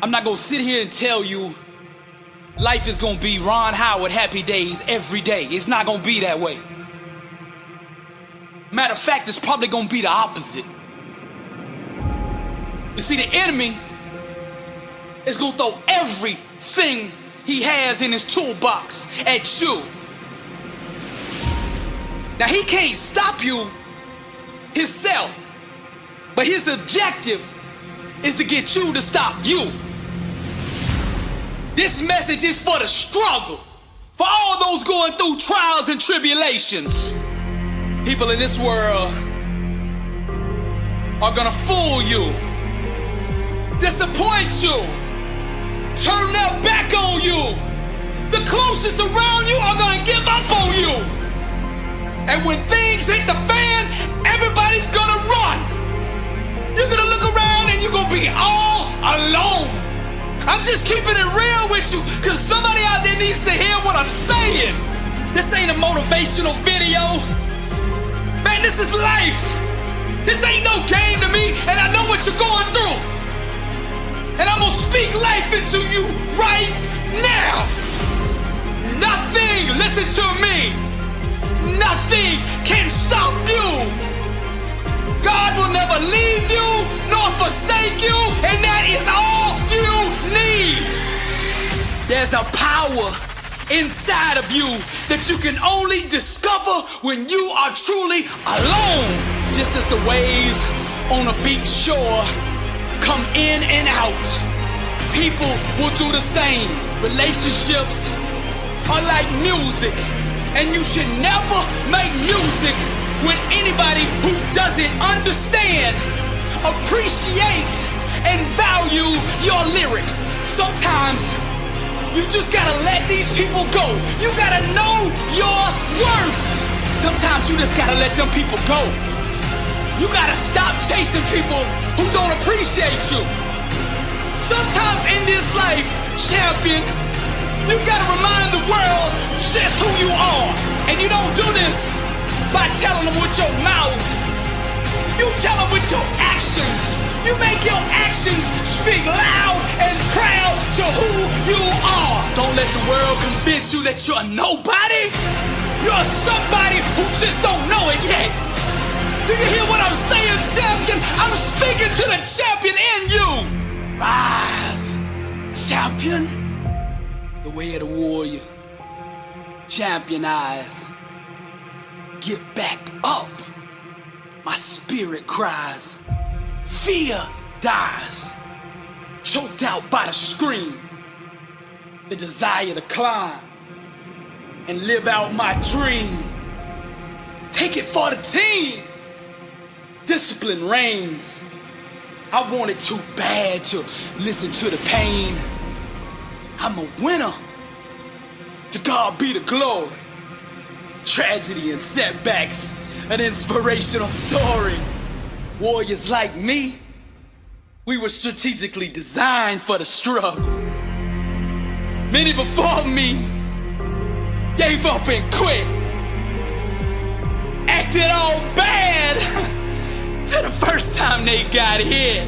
I'm not gonna sit here and tell you life is gonna be Ron Howard happy days every day. It's not gonna be that way. Matter of fact, it's probably gonna be the opposite. You see, the enemy is gonna throw everything he has in his toolbox at you. Now, he can't stop you himself, but his objective is to get you to stop you. This message is for the struggle, for all those going through trials and tribulations. People in this world are gonna fool you, disappoint you, turn their back on you. The closest around you are gonna give up on you. And when things hit the fan, everybody's gonna run. You're gonna look around and you're gonna be all alone. I'm just keeping it real with you, cause somebody out there needs to hear what I'm saying. This ain't a motivational video. Man, this is life. This ain't no game to me, and I know what you're going through. And I'm gonna speak life into you right now. Nothing, listen to me, nothing can stop you. God will never leave you nor forsake you, and that is all you need. There's a power inside of you that you can only discover when you are truly alone. Just as the waves on a beach shore come in and out, people will do the same. Relationships are like music, and you should never make music with anybody who doesn't understand, appreciate, and value your lyrics. Sometimes you just gotta let these people go. You gotta know your worth. Sometimes you just gotta let them people go. You gotta stop chasing people who don't appreciate you. Sometimes in this life, champion, you gotta remind the world just who you are. And you don't do this by telling them with your mouth. You tell them with your actions. You make your actions speak loud and proud to who you are. Don't let the world convince you that you're nobody. You're somebody who just don't know it yet. Do you hear what I'm saying, champion? I'm speaking to the champion in you. Rise, champion. The way of the warrior. Champion eyes. Get back up. My spirit cries. Fear dies. Choked out by the scream. The desire to climb and live out my dream. Take it for the team. Discipline reigns. I wanted too bad to listen to the pain. I'm a winner. To God be the glory. Tragedy and setbacks, an inspirational story. Warriors like me, we were strategically designed for the struggle. Many before me gave up and quit, acted all bad till the first time they got hit.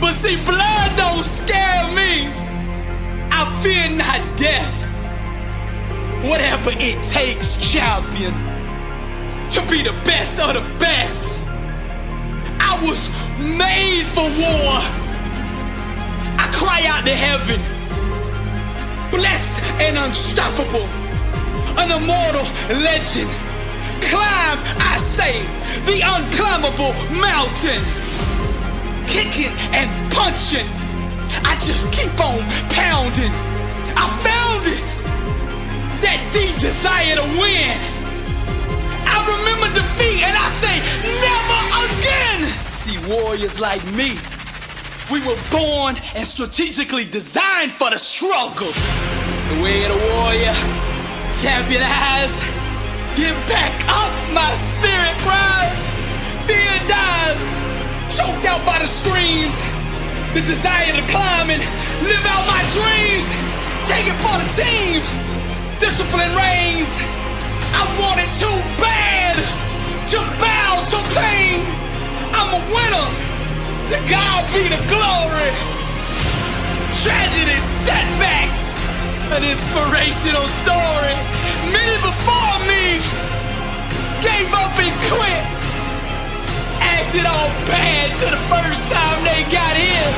But see, blood don't scare me. I fear not death. Whatever it takes, champion, to be the best of the best. I was made for war. I cry out to heaven, blessed and unstoppable, an immortal legend. Climb, I say, the unclimbable mountain. Kicking and punching, I just keep on pounding. I found it. That deep desire to win. I remember defeat and I say, never again. See, warriors like me, we were born and strategically designed for the struggle. The way of the warrior, champion eyes. Get back up, my spirit cries. Fear dies, choked out by the screams. The desire to climb and live out my dreams. Take it for the team. Discipline reigns. I want it too bad to bow to pain. I'm a winner. To God be the glory. tragedies, setbacks. An inspirational story. Many before me gave up and quit. Acted all bad till the first time they got in.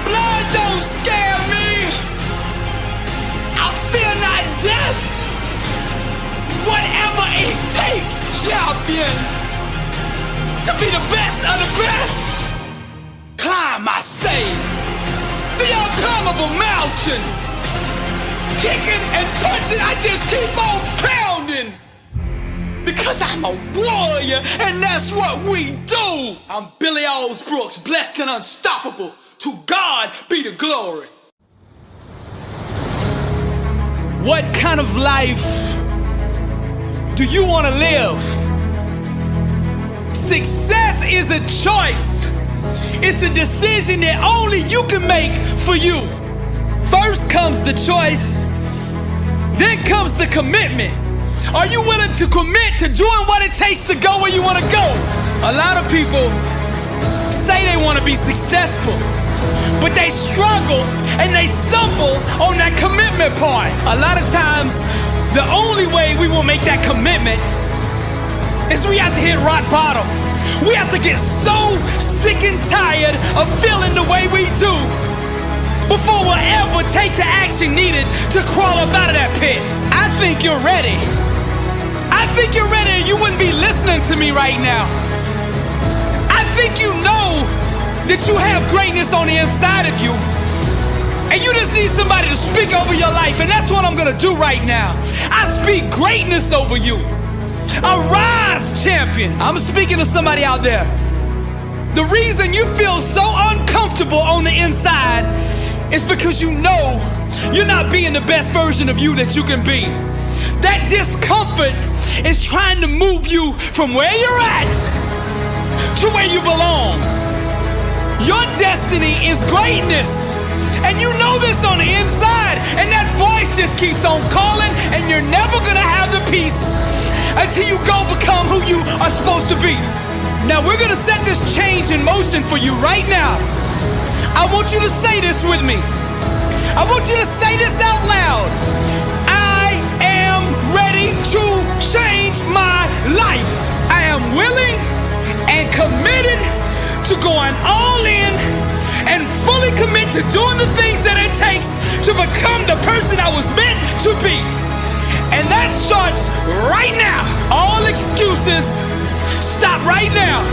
Blood don't scare me. I fear not death. Whatever it takes, champion, to be the best of the best. Climb, I say, the unclimbable mountain. Kicking and punching, I just keep on pounding. Because I'm a warrior, and that's what we do. I'm Billy Alsbrooks, blessed and unstoppable. To God be the glory. What kind of life do you want to live? Success is a choice. It's a decision that only you can make for you. First comes the choice, then comes the commitment. Are you willing to commit to doing what it takes to go where you want to go? A lot of people say they want to be successful, but they struggle and they stumble on that commitment part. A lot of times, the only way we will make that commitment is we have to hit rock bottom. We have to get so sick and tired of feeling the way we do before we'll ever take the action needed to crawl up out of that pit. I think you're ready. I think you're ready, or you wouldn't be listening to me right now. I think you know that you have greatness on the inside of you, and you just need somebody to speak over your life, and that's what I'm gonna do right now. I speak greatness over you. Arise, champion. I'm speaking to somebody out there. The reason you feel so uncomfortable on the inside is because you know you're not being the best version of you that you can be. That discomfort is trying to move you from where you're at to where you belong. Your destiny is greatness, and you know this on the inside, and that voice just keeps on calling, and you're never gonna have the peace until you go become who you are supposed to be. Now we're gonna set this change in motion for you right now. I want you to say this with me. I want you to say this out loud. I am ready to change my life. I am willing and committed to going all in and fully commit to doing the things that it takes to become the person I was meant to be. And that starts right now. All excuses, stop right now.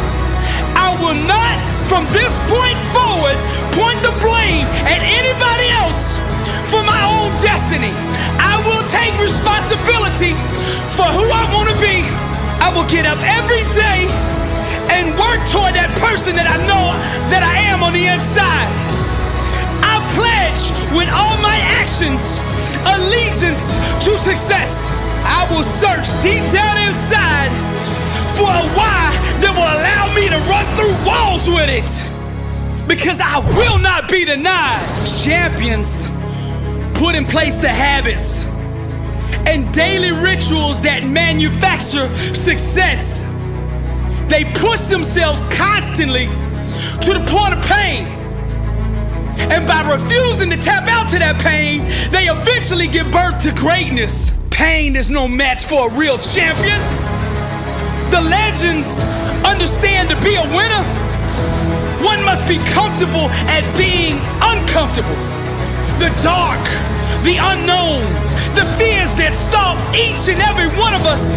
I will not, from this point forward, point the blame at anybody else for my own destiny. I will take responsibility for who I want to be. I will get up every day and work toward that person that I know that I am on the inside. I pledge with all my actions allegiance to success. I will search deep down inside for a why that will allow me to run through walls with it, because I will not be denied. Champions put in place the habits and daily rituals that manufacture success. They push themselves constantly to the point of pain, and by refusing to tap out to that pain, they eventually give birth to greatness. Pain is no match for a real champion. The legends understand to be a winner, one must be comfortable at being uncomfortable. The dark, the unknown, the fears that stalk each and every one of us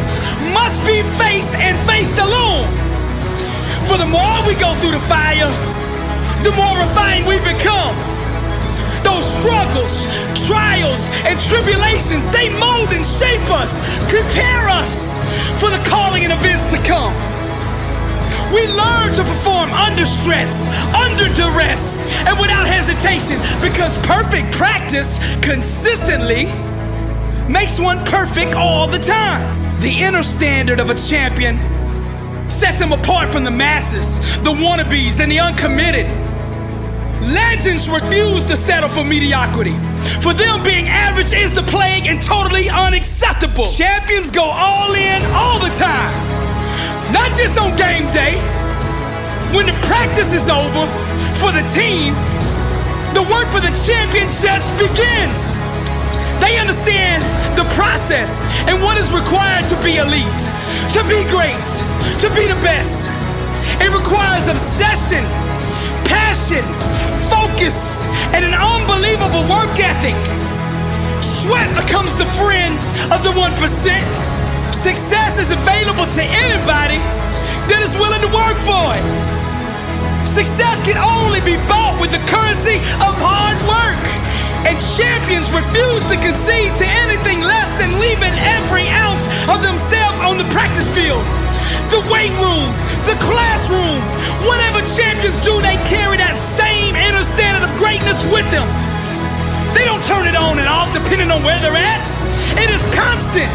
must be faced and faced alone. For the more we go through the fire, the more refined we become. Those struggles, trials, and tribulations, they mold and shape us, prepare us for the calling and events to come. We learn to perform under stress, under duress, and without hesitation, because perfect practice consistently makes one perfect all the time. The inner standard of a champion sets him apart from the masses, the wannabes, and the uncommitted. Legends refuse to settle for mediocrity. For them, being average is the plague and totally unacceptable. Champions go all in all the time, not just on game day. When the practice is over for the team, The work for the champion just begins. They understand the process and what is required to be elite, to be great, to be the best. It requires obsession, passion, focus, and an unbelievable work ethic. Sweat becomes the friend of the 1%. Success is available to anybody that is willing to work for it. Success can only be bought with the currency of hard work. And champions refuse to concede to anything less than leaving every ounce of themselves on the practice field, the weight room, the classroom. Whatever champions do, they carry that same inner standard of greatness with them. They don't turn it on and off depending on where they're at. It is constant.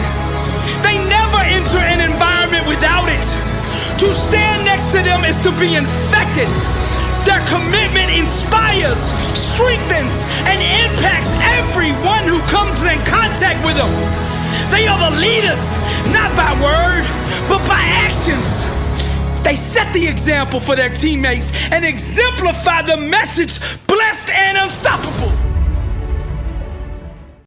They never enter an environment without it. To stand next to them is to be infected. Their commitment inspires, strengthens, and impacts everyone who comes in contact with them. They are the leaders, not by word, but by actions. They set the example for their teammates and exemplify the message, blessed and unstoppable.